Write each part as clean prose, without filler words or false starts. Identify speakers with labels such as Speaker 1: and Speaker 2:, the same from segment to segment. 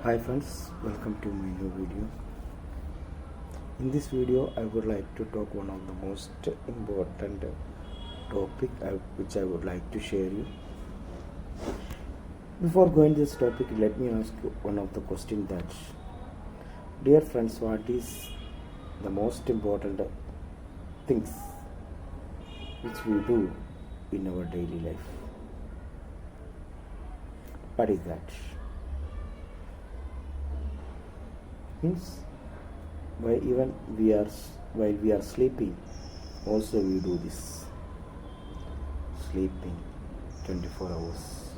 Speaker 1: Hi friends, welcome to my new video. In this video, I would like to talk one of the most important topic which I would like to share you. Before going to this topic, let me ask you one of the question that, dear friends, what is the most important things which we do in our daily life? What is that? Means while we are sleeping, also we do this. Sleeping 24 hours.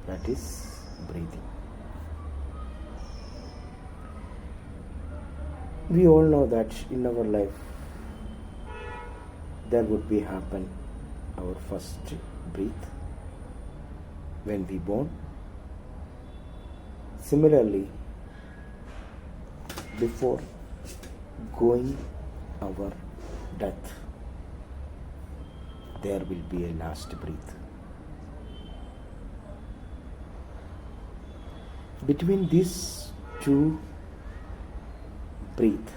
Speaker 1: That is breathing. We all know that in our life there would be happen our first breath when we born. Similarly, before going our death, there will be a last breath. Between these two breath,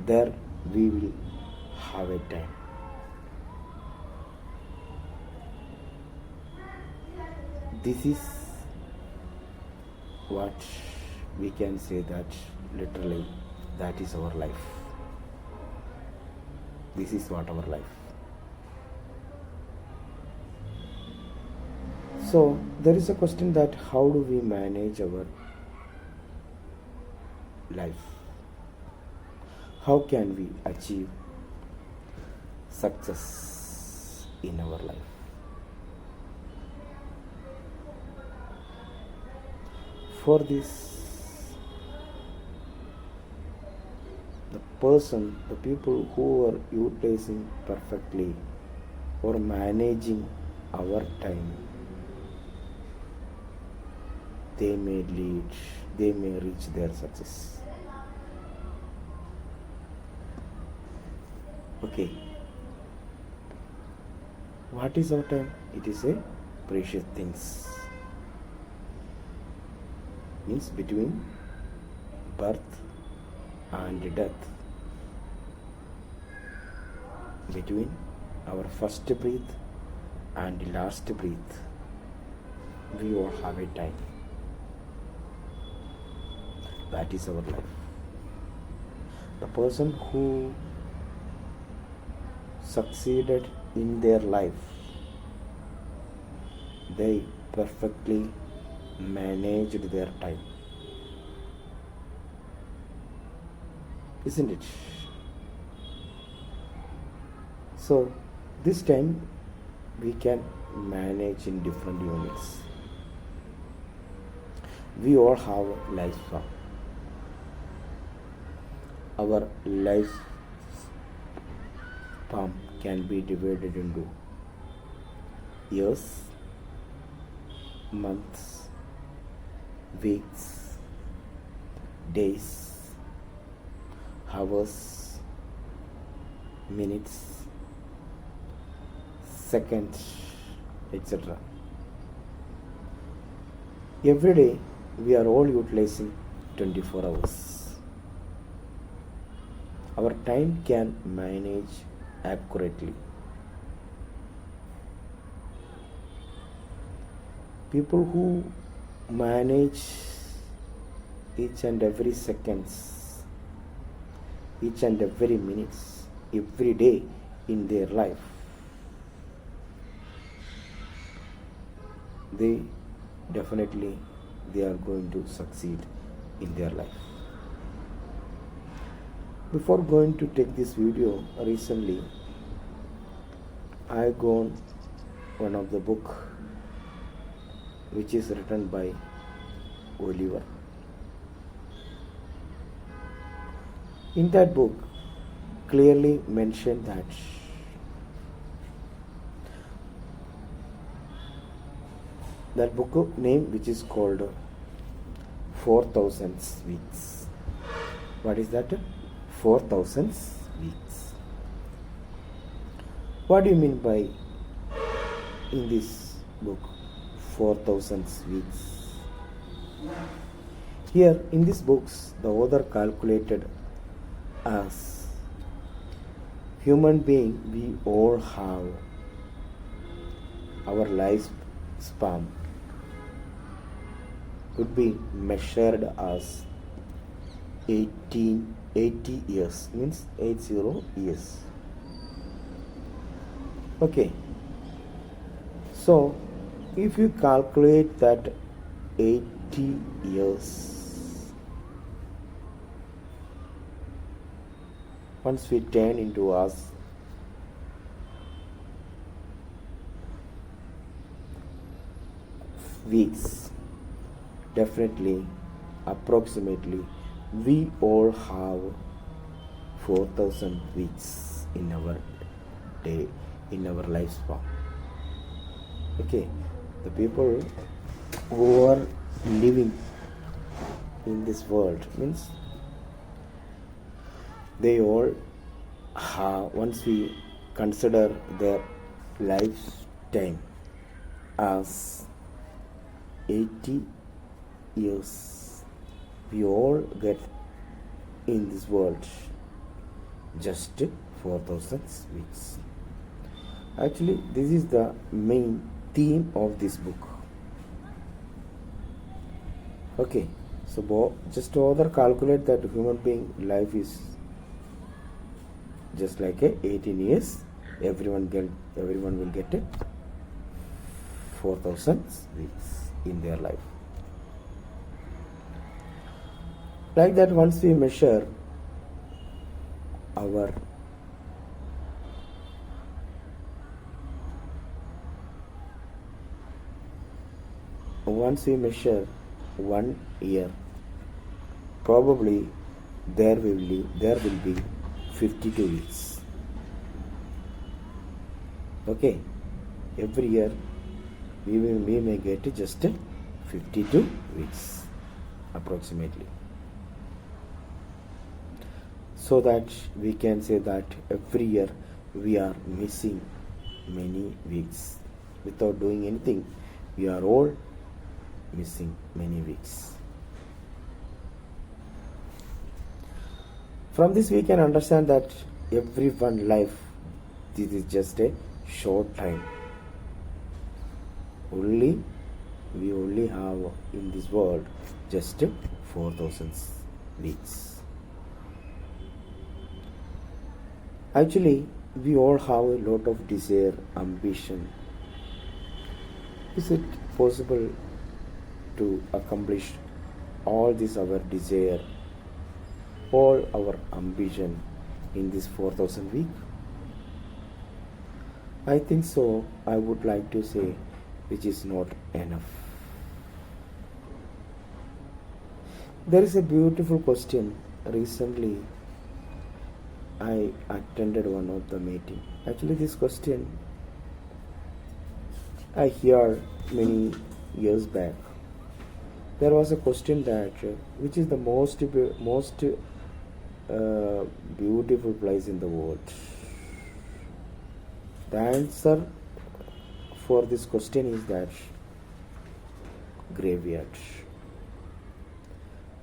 Speaker 1: there we will have a time. This is what we can say that literally that is our life. This is what our life. So there is a question that how do we manage our life? How can we achieve success in our life? For this, the people who are utilizing perfectly or managing our time, they may reach their success. Okay. What is our time? It is a precious things. Means between birth and death, between our first breath and last breath, we all have a time. That is our life. The person who succeeded in their life, they perfectly managed their time, isn't it? So this time we can manage in different units. We all have lifespan. Our life span can be divided into years, months, weeks, days, hours, minutes, seconds, etc. Every day we are all utilizing 24 hours. Our time can manage accurately. People who manage each and every seconds, each and every minutes, every day in their life, they are going to succeed in their life. Before going to take this video, recently I gone one of the book which is written by Oliver. In that book clearly mentioned that book name which is called 4,000 weeks. What is that? 4,000 weeks. What do you mean by in this book 4000 weeks. Here in these books, the author calculated as human being we all have our lifespan could be measured as 80 years, means 80 years. Okay, so if you calculate that 80 years, once we turn into us, weeks, definitely, approximately, we all have 4000 weeks in our day, in our lifespan. Okay, the people who are living in this world means they all have, once we consider their lifetime as 80 years, we all get in this world just 4000 weeks. Actually, this is the main theme of this book. Okay, so just to other calculate that human being life is just like a 18 years. Everyone will get 4000 weeks in their life. Like that, once we measure our once we measure 1 year, probably there will be 52 weeks. Okay, every year we may get just 52 weeks approximately, so that we can say that every year we are missing many weeks. Without doing anything, we are all missing many weeks. From this we can understand that everyone's life, this is just a short time. We only have in this world just 4000 weeks. Actually, we all have a lot of desire, ambition. Is it possible to accomplish all this our desire, all our ambition in this 4000 week? I think so. I would like to say which is not enough. There is a beautiful question. Recently I attended one of the meeting. Actually, this question I heard many years back. There was a question that which is the most beautiful place in the world. The answer for this question is that graveyard.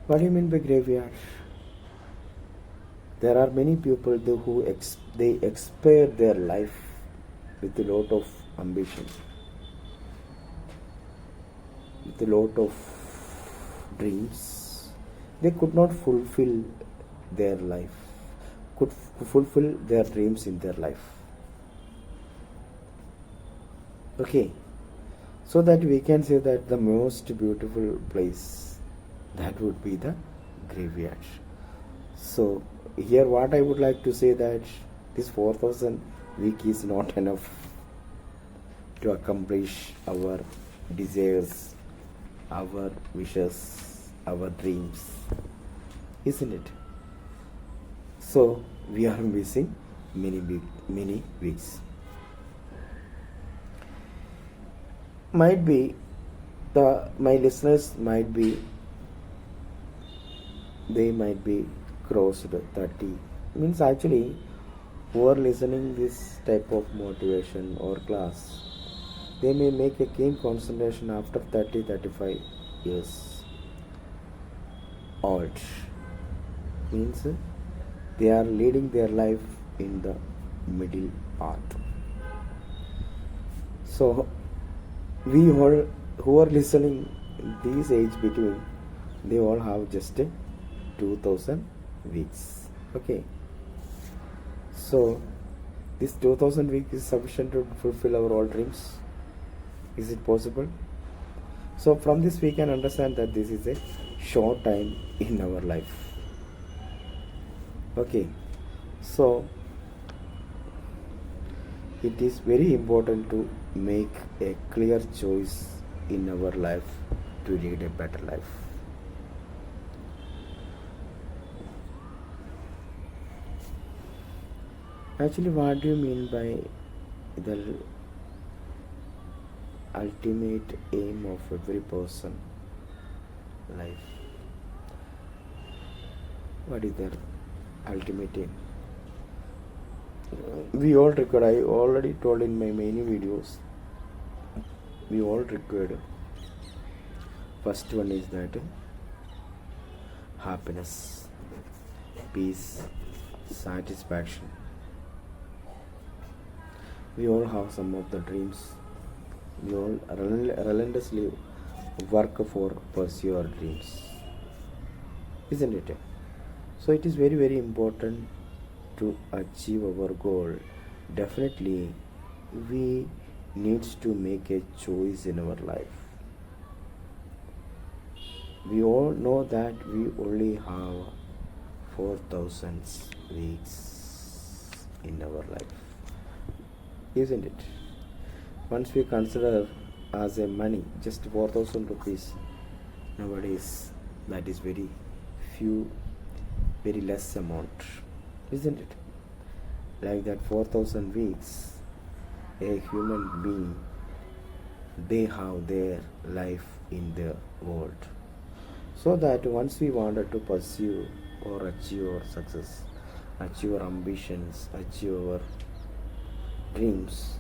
Speaker 1: What do you mean by graveyard? There are many people who expire their life with a lot of ambition, with a lot of dreams. They could not fulfill their life, could fulfill their dreams in their life. Okay, so that we can say that the most beautiful place, that would be the graveyard. So here what I would like to say that this 4000 week is not enough to accomplish our desires, our wishes, our dreams, isn't it? So we are missing many weeks. Might be my listeners might be crossed 30. Means actually who are listening this type of motivation or class, They may make a keen concentration after 30-35 years old. Means they are leading their life in the middle part. So we all who are listening these age between, they all have just 2000 weeks. Okay. So this 2000 weeks is sufficient to fulfill our all dreams. Is it possible? So from this we can understand that this is a short time in our life. Okay. So it is very important to make a clear choice in our life to lead a better life. Actually, what do you mean by the ultimate aim of every person life? What is their ultimate aim? We all record, I already told in my many videos, we all record. First one is that happiness, peace, satisfaction. We all have some of the dreams. We all relentlessly work for pursue our dreams, isn't it? So it is very, very important to achieve our goal. Definitely we needs to make a choice in our life. We all know that we only have 4000 weeks in our life, isn't it? Once we consider as a money just 4000 rupees nowadays, that is very few, very less amount, isn't it? Like that 4000 weeks, a human being, they have their life in the world. So that once we wanted to pursue or achieve our success, achieve our ambitions, achieve our dreams,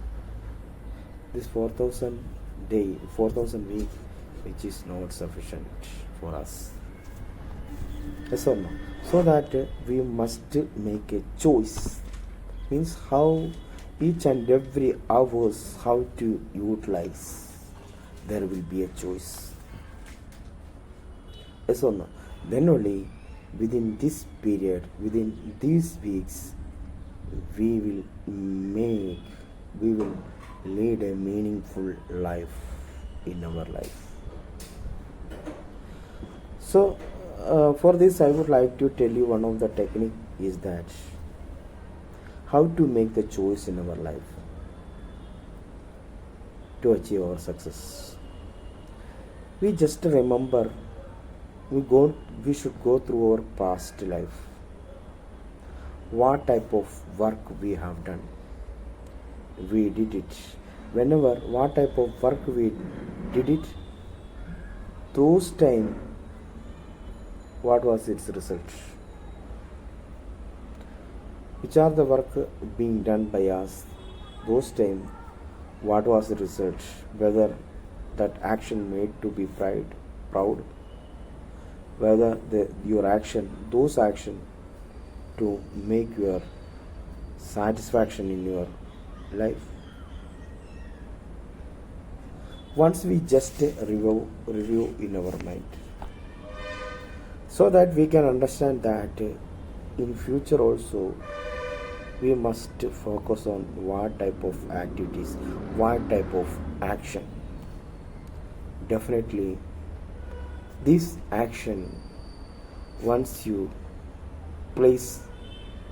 Speaker 1: this 4000 week, which is not sufficient for us. Yes or no? So that we must make a choice. Means how each and every hours how to utilize. There will be a choice. Yes or no? Then only within this period, within these weeks, we will lead a meaningful life in our life. So for this I would like to tell you one of the technique is that how to make the choice in our life to achieve our success. We just remember we should go through our past life, what type of work we have done, we did it, whenever what type of work we did it, those time what was its result, which are the work being done by us, those time what was the result, whether that action made to be proud, whether your action, those action to make your satisfaction in your life. Once we just review in our mind, so that we can understand that in future also we must focus on what type of activities, what type of action. Definitely this action, once you place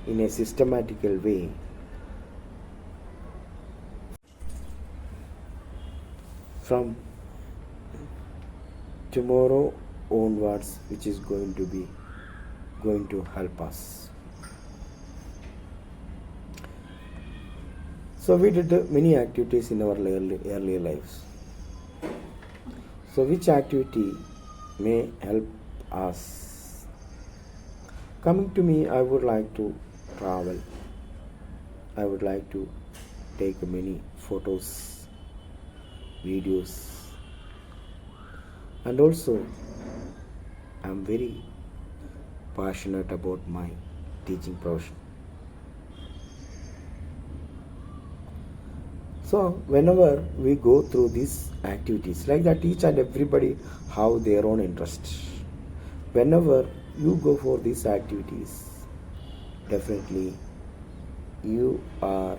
Speaker 1: in a systematical way, from tomorrow onwards, which is going to help us. So we did many activities in our earlier lives. So which activity may help us? Coming to me, I would like to travel. I would like to take many photos. videos, and also I'm very passionate about my teaching profession. So whenever we go through these activities like that, each and everybody have their own interests. Whenever you go for these activities, definitely you are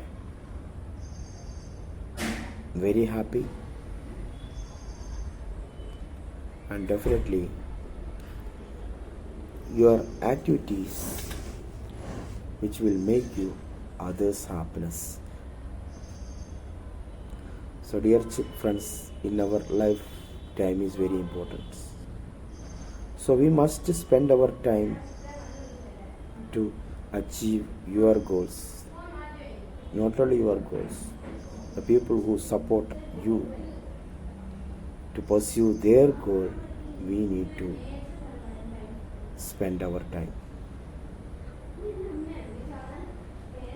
Speaker 1: very happy, and definitely your activities which will make you others happiness. So dear friends, in our life, time is very important. So we must spend our time to achieve your goals. Not only your goals, the people who support you to pursue their goal, we need to spend our time.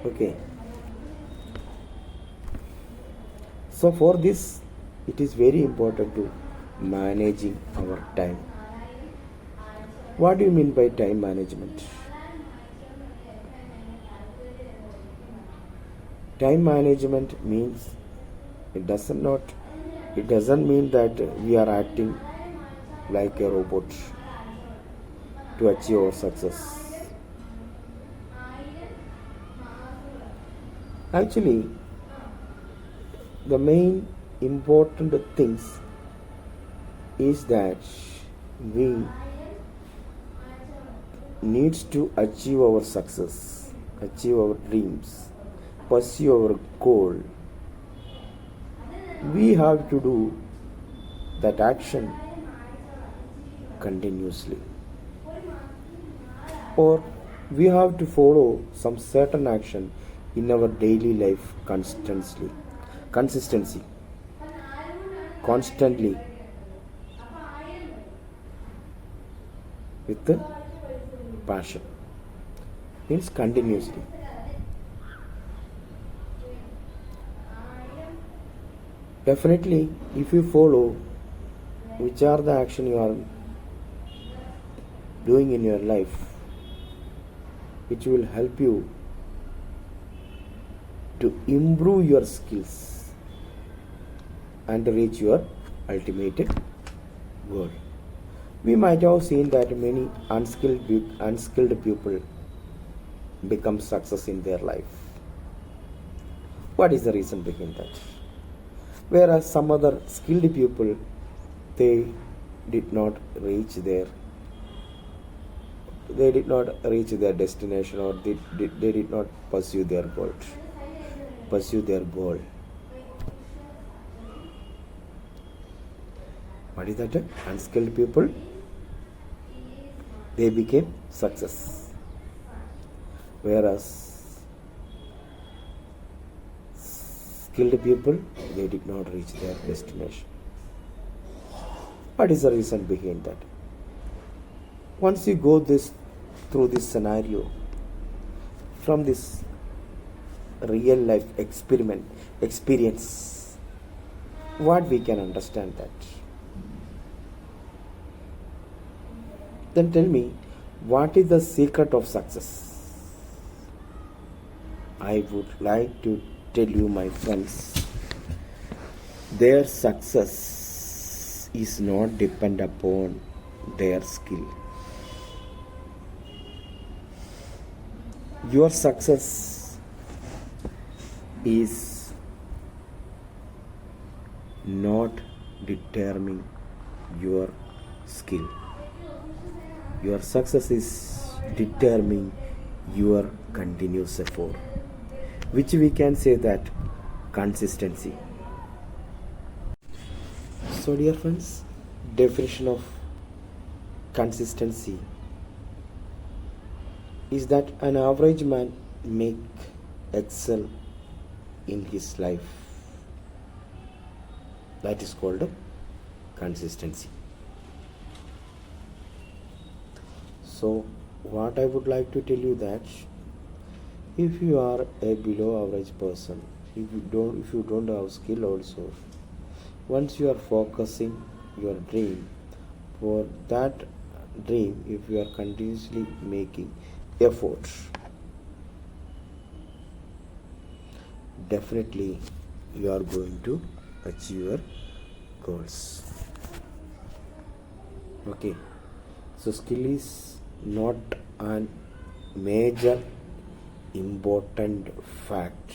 Speaker 1: Okay. So for this, it is very important to managing our time. What do you mean by time management? Time management means it doesn't mean that we are acting like a robot to achieve our success. Actually, the main important things is that we needs to achieve our success, achieve our dreams, pursue our goal. We have to do that action continuously, or we have to follow some certain action in our daily life constantly, with the passion, means continuously. Definitely, if you follow which are the action you are doing in your life, which will help you to improve your skills and reach your ultimate goal. We might have seen that many unskilled people become success in their life. What is the reason behind that? Whereas some other skilled people, they did not reach their destination, or they did not pursue their goal. What is that? Unskilled people, they became success, whereas skilled people, they did not reach their destination. What is the reason behind that? Once you go through this scenario, from this real life experience, what we can understand that? Then tell me, what is the secret of success? I would like to tell you, my friends, their success is not depend upon their skill. Your success is not determining your skill. Your success is determining your continuous effort, which we can say that consistency. So dear friends, definition of consistency is that an average man make excel in his life. That is called consistency. So what I would like to tell you that if you are a below average person, if you don't have skill also, Once you are focusing your dream for that dream, if you are continuously making effort, definitely you are going to achieve your goals. Okay, so skill is not an major important fact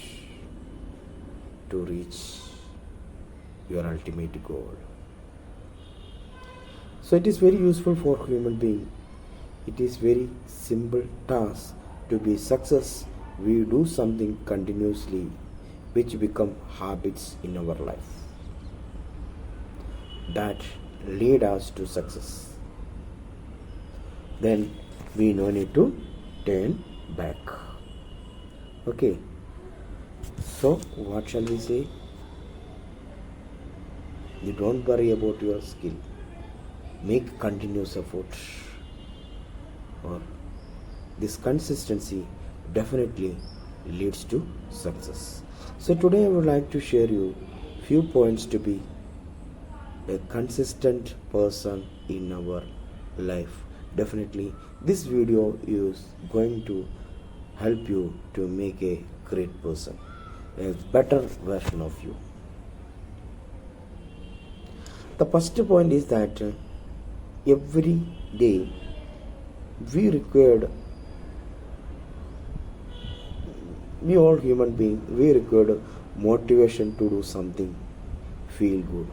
Speaker 1: to reach your ultimate goal. So it is very useful for human being. It is very simple task to be success. We do something continuously which become habits in our life that lead us to success. Then we no need to turn back. Okay, so what shall we say? You don't worry about your skill. Make continuous effort, or this consistency definitely leads to success. So today I would like to share you few points to be a consistent person in our life. Definitely this video is going to help you to make a great person, a better version of you. The first point is that every day we all human beings, we required motivation to do something, feel good.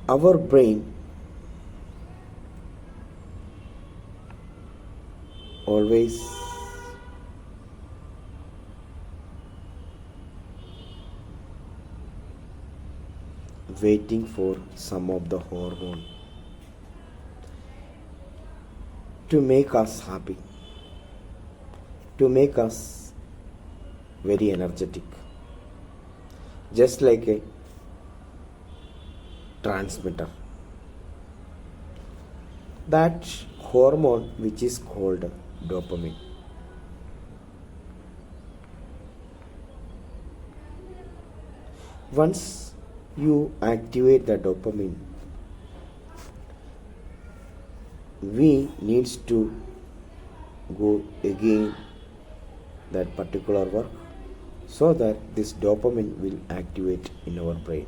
Speaker 1: Our brain always waiting for some of the hormone to make us happy, to make us very energetic, just like a transmitter. That hormone which is called dopamine. Once you activate the dopamine, we needs to go again that particular work so that this dopamine will activate in our brain.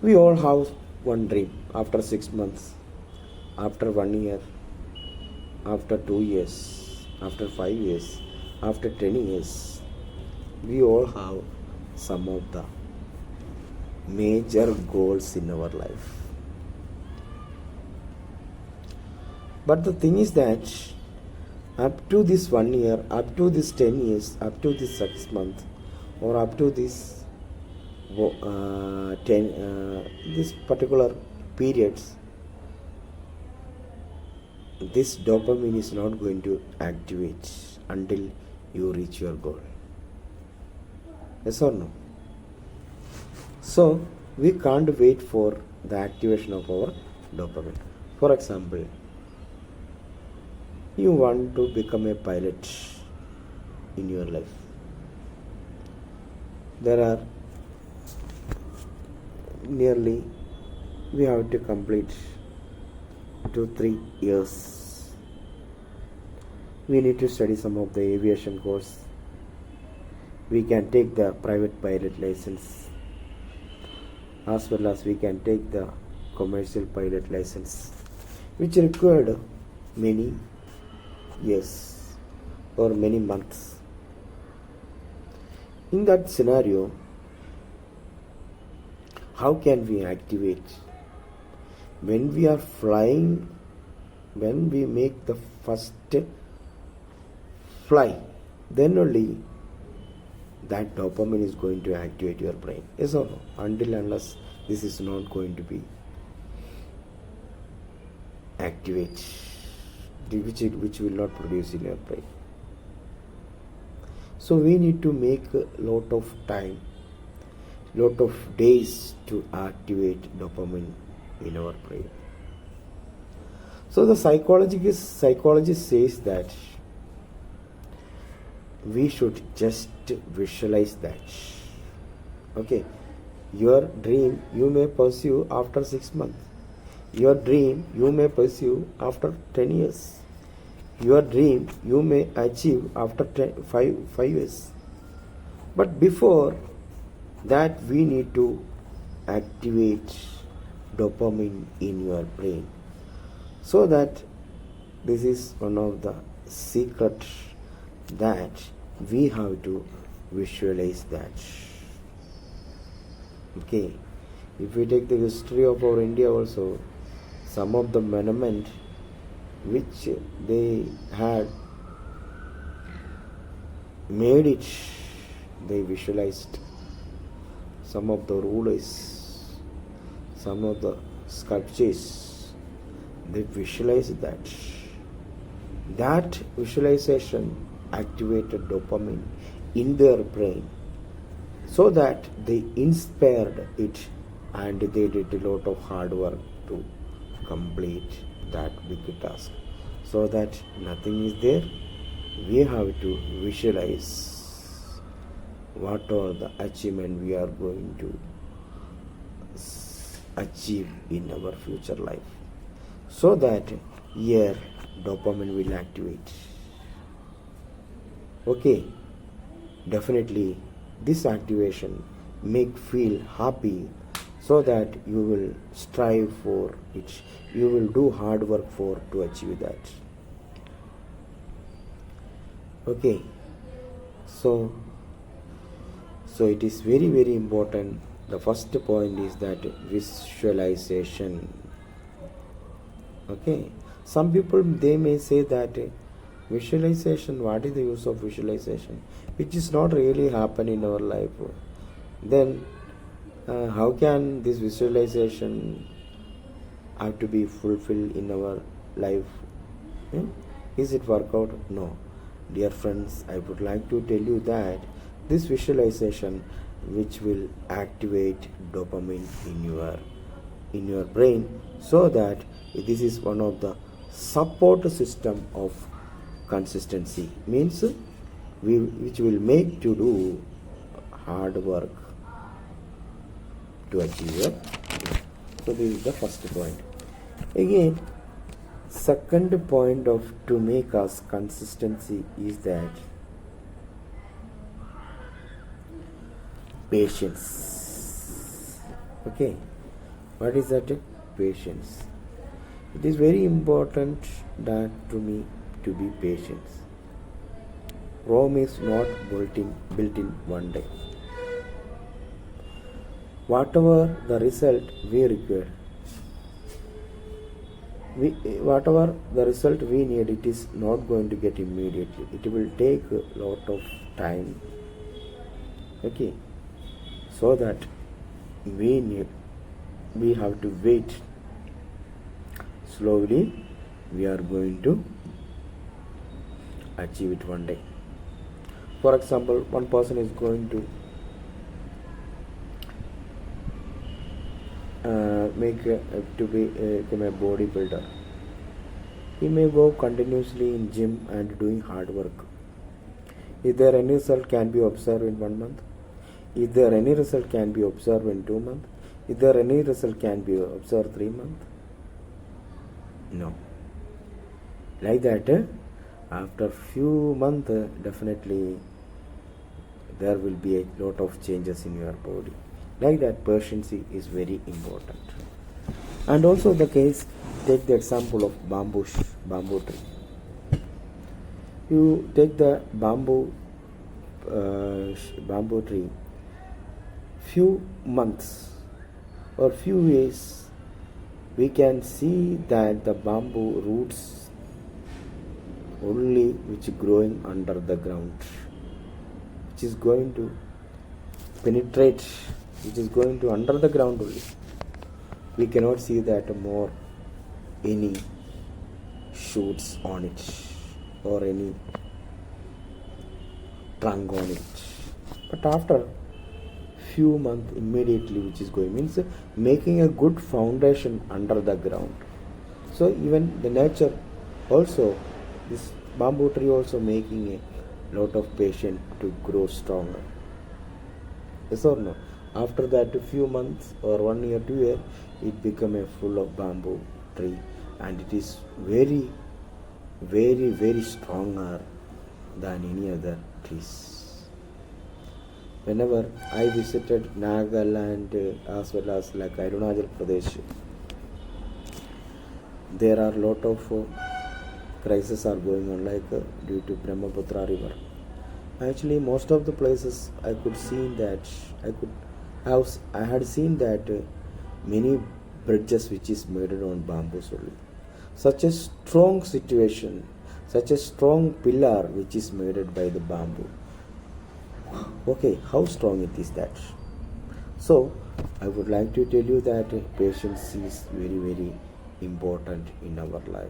Speaker 1: We all have one dream. After 6 months, after 1 year, after 2 years, after 5 years, after 10 years, we all have some of the major goals in our life. But the thing is that up to this 1 year, up to this 10 years, up to this 6 months, or up to this this particular periods, this dopamine is not going to activate until you reach your goal. Yes or no? So we can't wait for the activation of our dopamine. For example, you want to become a pilot in your life. There are nearly, we have to complete 2-3 years. We need to study some of the aviation course. We can take the private pilot license, as well as we can take the commercial pilot license, which required many years or many months. In that scenario, how can we activate? When we are flying, when we make the first fly, then only that dopamine is going to activate your brain. Yes or no? Until unless this is not going to be activate, which will not produce in your brain. So we need to make a lot of time, lot of days to activate dopamine in our brain. So the psychologist says that we should just visualize that. Okay, your dream you may pursue after 6 months. Your dream you may pursue after 10 years. Your dream you may achieve after 5 years. But before that, we need to activate dopamine in your brain. So that this is one of the secrets that we have to visualize that. Okay, if we take the history of our India also, some of the monument which they had made it, they visualized. Some of the rulers, some of the sculptures, they visualized that. That visualization activated dopamine in their brain, so that they inspired it, and they did a lot of hard work to complete that big task. So that nothing is there, we have to visualize what are the achievement we are going to achieve in our future life, so that here dopamine will activate. Okay, definitely this activation make feel happy, so that you will strive for it, you will do hard work for to achieve that. Okay, so it is very, very important. The first point is that visualization. Okay, some people, they may say that visualization, what is the use of visualization, which is not really happen in our life? Then how can this visualization have to be fulfilled in our life? Is it work out? No. Dear friends, I would like to tell you that this visualization, which will activate dopamine in your brain, so that this is one of the support system of consistency, means which will make to do hard work to achieve it. So this is the first point. Again, second point of to make us consistency is that patience. Okay, what is that? Patience. It is very important that to me to be patient. Rome is not built in one day. Whatever the result we require, whatever the result we need, it is not going to get immediately. It will take a lot of time. Okay, so that we have to wait. Slowly we are going to achieve it one day. For example, one person is going to become a bodybuilder. He may go continuously in gym and doing hard work. Is there any result can be observed in 1 month? Is there any result can be observed in 2 months? Is there any result can be observed 3 months? No. Like that, after few months, definitely there will be a lot of changes in your body. Like that, patience is very important. And also the case, take the example of bamboo tree. You take the bamboo tree, few months or few years, we can see that the bamboo roots only which growing under the ground, which is going to penetrate, which is going to under the ground only. We cannot see that more any shoots on it or any trunk on it. But after few months, immediately which is going, means making a good foundation under the ground. So even the nature also, this bamboo tree also making lot of patience to grow stronger. Yes or no? After that, a few months or 1 year, 2 year, it become a full of bamboo tree, and it is very, very, very stronger than any other trees. Whenever I visited Nagaland as well as like Arunachal Pradesh, there are lot of crises are going on, like due to Brahmaputra river. Actually, most of the places I had seen that many bridges which is made on bamboo only. Such a strong situation, such a strong pillar which is made by the bamboo. Okay, how strong it is that? So, I would like to tell you that patience is very, very important in our life.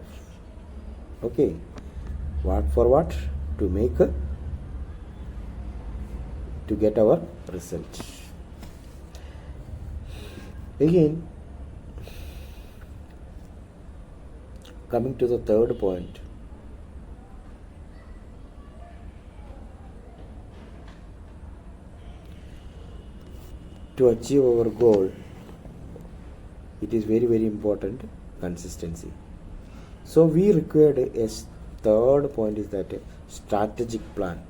Speaker 1: Okay, what for what? To make to get our result. Again, coming to the third point, to achieve our goal, it is very, very important consistency. So we required a third point is that a strategic plan.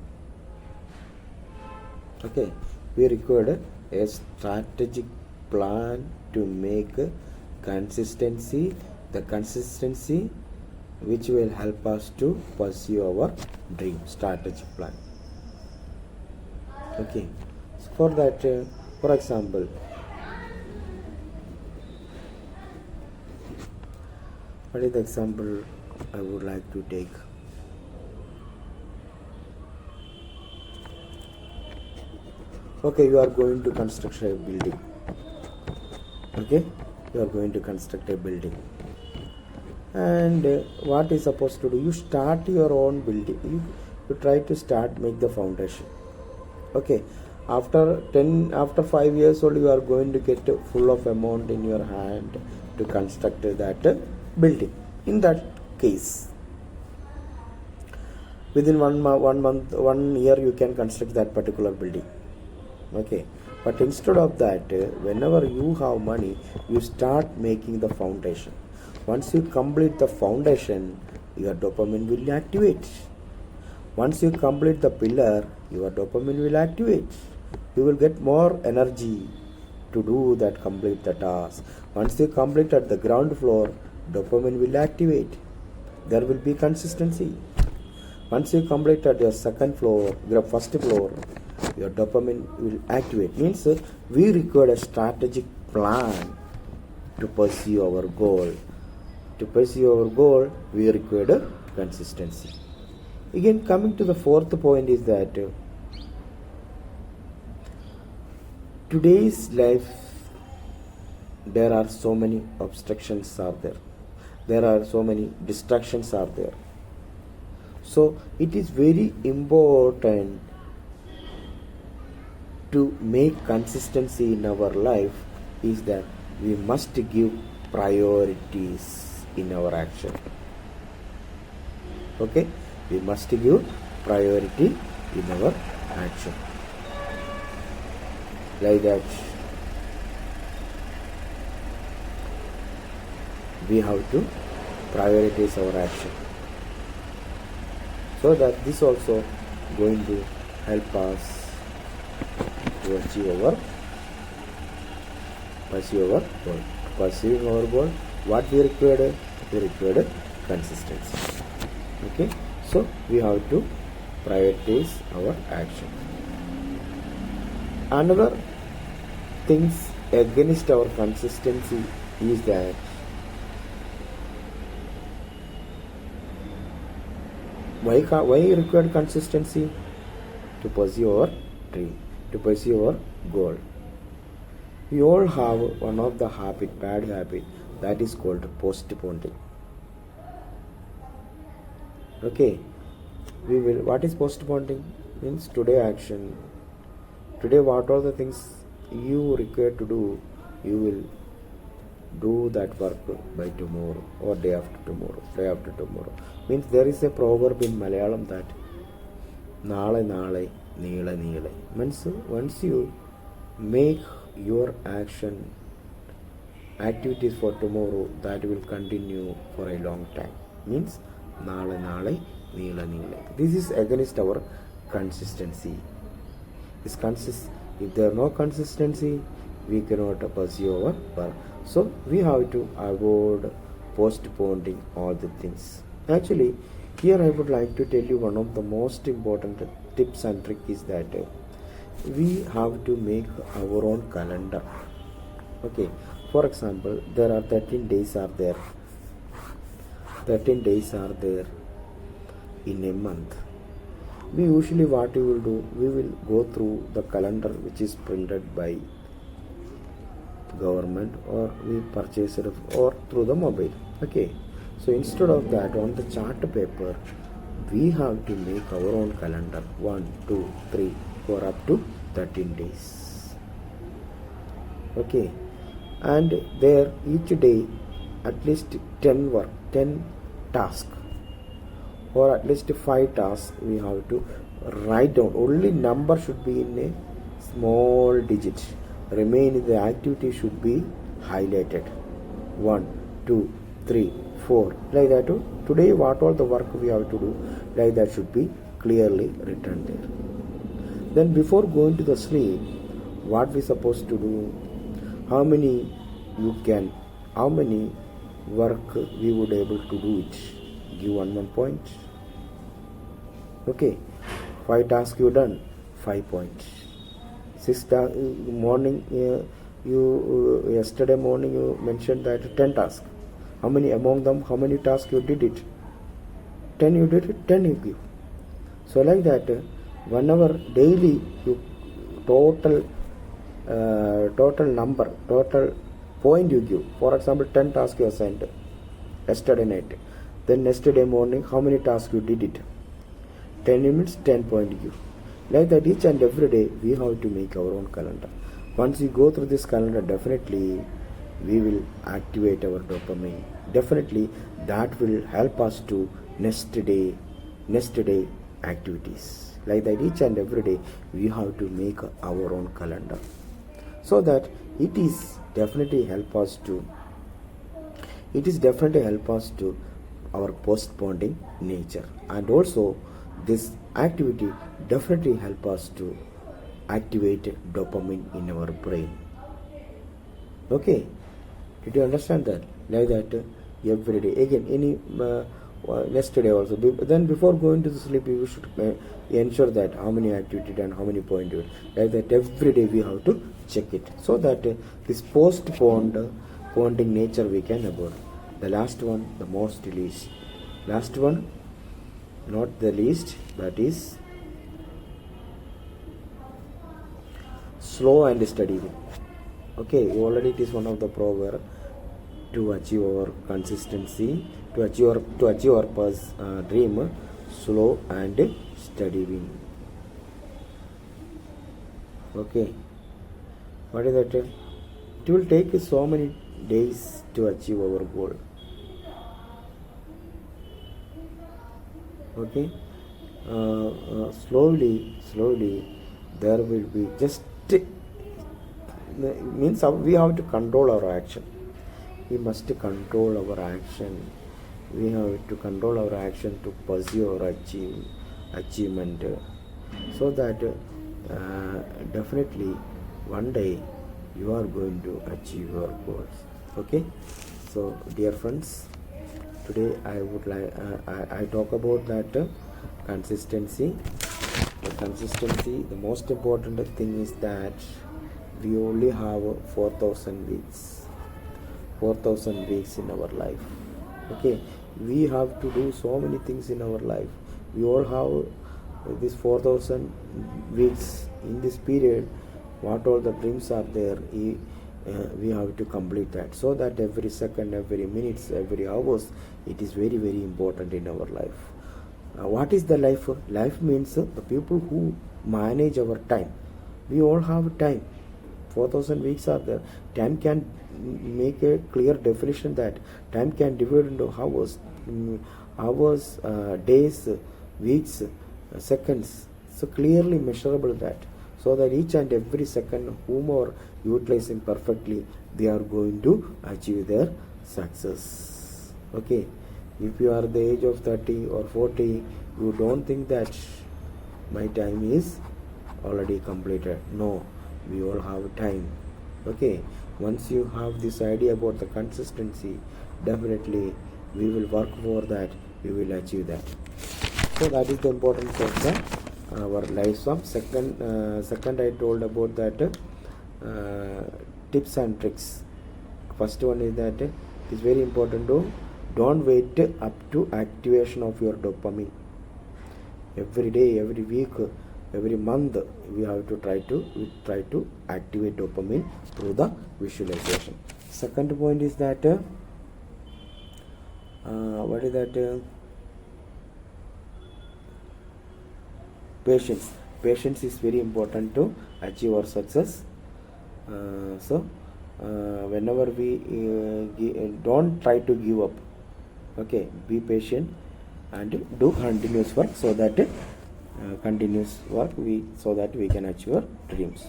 Speaker 1: Okay, we required a strategic plan to make consistency, the consistency which will help us to pursue our dream. Strategic plan. Okay, so for that, for example, what is the example I would like to take? Okay, you are going to construct a building. Okay, you are going to construct a building, and what is supposed to do? You start your own building. You try to make the foundation. Okay, after 5 years old, you are going to get full of amount in your hand to construct that building. In that case, within 1 year, you can construct that particular building. Okay, but instead of that, whenever you have money, you start making the foundation. Once you complete the foundation, your dopamine will activate. Once you complete the pillar, your dopamine will activate. You will get more energy to do that, complete the task. Once you complete at the ground floor, dopamine will activate. There will be consistency. Once you complete at your second floor, your first floor, your dopamine will activate. Means we require a strategic plan to pursue our goal. To pursue our goal, we require consistency. Again, coming to the fourth point is that today's life, there are so many obstructions are there. There are so many distractions are there. So it is very important to make consistency in our life is that we must give priorities in our action. Okay, we must give priority in our action. Like that, we have to prioritize our action, so that this also going to help us to achieve our pursue our goal. Pursuing our goal, what we required consistency. Okay, so we have to prioritize our action. Another things against our consistency is that why required consistency? To pursue our dream, to pursue our goal. We all have one of the bad habit, that is called postponing. Okay, what is postponing? Means today action. Today, what are the things you require to do? You will do that work by tomorrow or day after tomorrow. Means there is a proverb in Malayalam that നാളെ നാളെ നീളെ നീളെ. Means once you make your activities for tomorrow, that will continue for a long time. Means നാളെ നാളെ നീളെ നീളെ. This is against our consistency. If there no consistency, we cannot pursue our work. So we have to avoid postponing all the things. Actually, here I would like to tell you one of the most important tips and trick is that we have to make our own calendar. Okay, for example, there are 13 days are there. 13 days are there in a month. We usually what we will do, we will go through the calendar which is printed by government, or we purchase it or through the mobile. Okay, so instead of that, on the chart paper we have to make our own calendar. 1 2 3 4 up to 13 days. Okay, and there each day at least 10 tasks, or at least 5 tasks we have to write down. Only number should be in a small digit. Remaining the activity should be highlighted. 1 2 3 4 like that. Today what all the work we have to do, like that should be clearly written there. Then before going to the sleep, what we supposed to do, how many work we would able to do it, give one point. Okay, 5 tasks you done, 5 points. 6 morning yesterday morning you mentioned that 10 tasks. How many among them, how many tasks you did it? 10 you did it, 10 you give. So like that, whenever daily you total point you give. For example, 10 tasks you assigned yesterday night. Then yesterday morning, how many tasks you did it? 10 minutes, 10 point you give. Like that, each and every day we have to make our own calendar. Once we go through this calendar, definitely we will activate our dopamine. Definitely that will help us to next day activities. Like that, each and every day we have to make our own calendar, so that it is definitely help us to our postponing nature. And also this activity definitely help us to activate dopamine in our brain. Okay, did you understand that? Like that, every day again, any yesterday also. Then before going to the sleep, we should ensure that how many activity and how many point you. Like that, every day we have to check it, so that this postponing nature we can avoid. The last one, the most least. Last one, not the least, that is slow and steady. Okay, already it is one of the proverb to achieve our consistency, to achieve our dream, slow and steady win. Okay, what is that? It will take so many days to achieve our goal. Okay, slowly there will be just means we have to control our action. We must control our action. We have to control our action to pursue our achievement, so that definitely one day you are going to achieve your goals. Okay, so dear friends, today I would like I talk about that consistency. The most important thing is that we only have 4,000 weeks. 4,000 weeks in our life. Okay, we have to do so many things in our life. We all have this 4,000 weeks. In this period, what all the dreams are there, we have to complete that, so that every second, every minutes, every hours, it is very, very important in our life. What is the life? Life means the people who manage our time. We all have time. 4,000 weeks are there. Time can make a clear definition that time can divide into hours, days, weeks, seconds, So clearly measurable that, so that each and every second whom are utilizing perfectly, they are going to achieve their success. Okay, if you are the age of 30 or 40, you don't think that my time is already completed. No, we all have time. Okay, once you have this idea about the consistency, definitely we will work for that, we will achieve that. So that is the importance of the our life. Second I told about that tips and tricks. First one is that it is very important to don't wait up to activation of your dopamine. Every day, every week, every month, we have to try to activate dopamine through the visualization. Second point is that what is that? Patience is very important to achieve our success. Whenever we don't try to give up. Okay, be patient and do continuous work, so that so that we can achieve our dreams.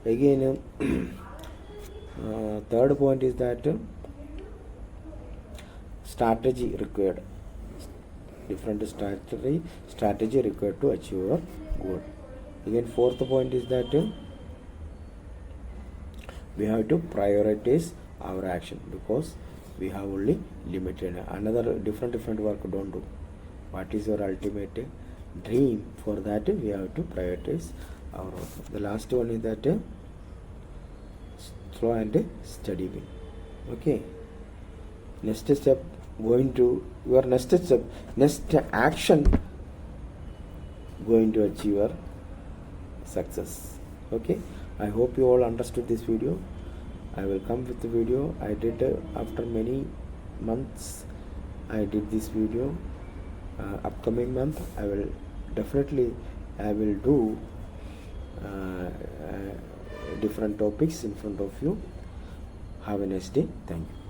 Speaker 1: Again, third point is that strategy required. Different strategy required to achieve your goal. Again, fourth point is that we have to prioritize our action, because we have only limited. Another different work don't do. What is your ultimate dream? For that we have to prioritize our work. The last one is that slow and steady win. Okay, next action going to achieve your success. Okay, I hope you all understood this video. I will come with the video. I did after many months I did this video. Upcoming month I will do different topics in front of you. Have a nice day. Thank you.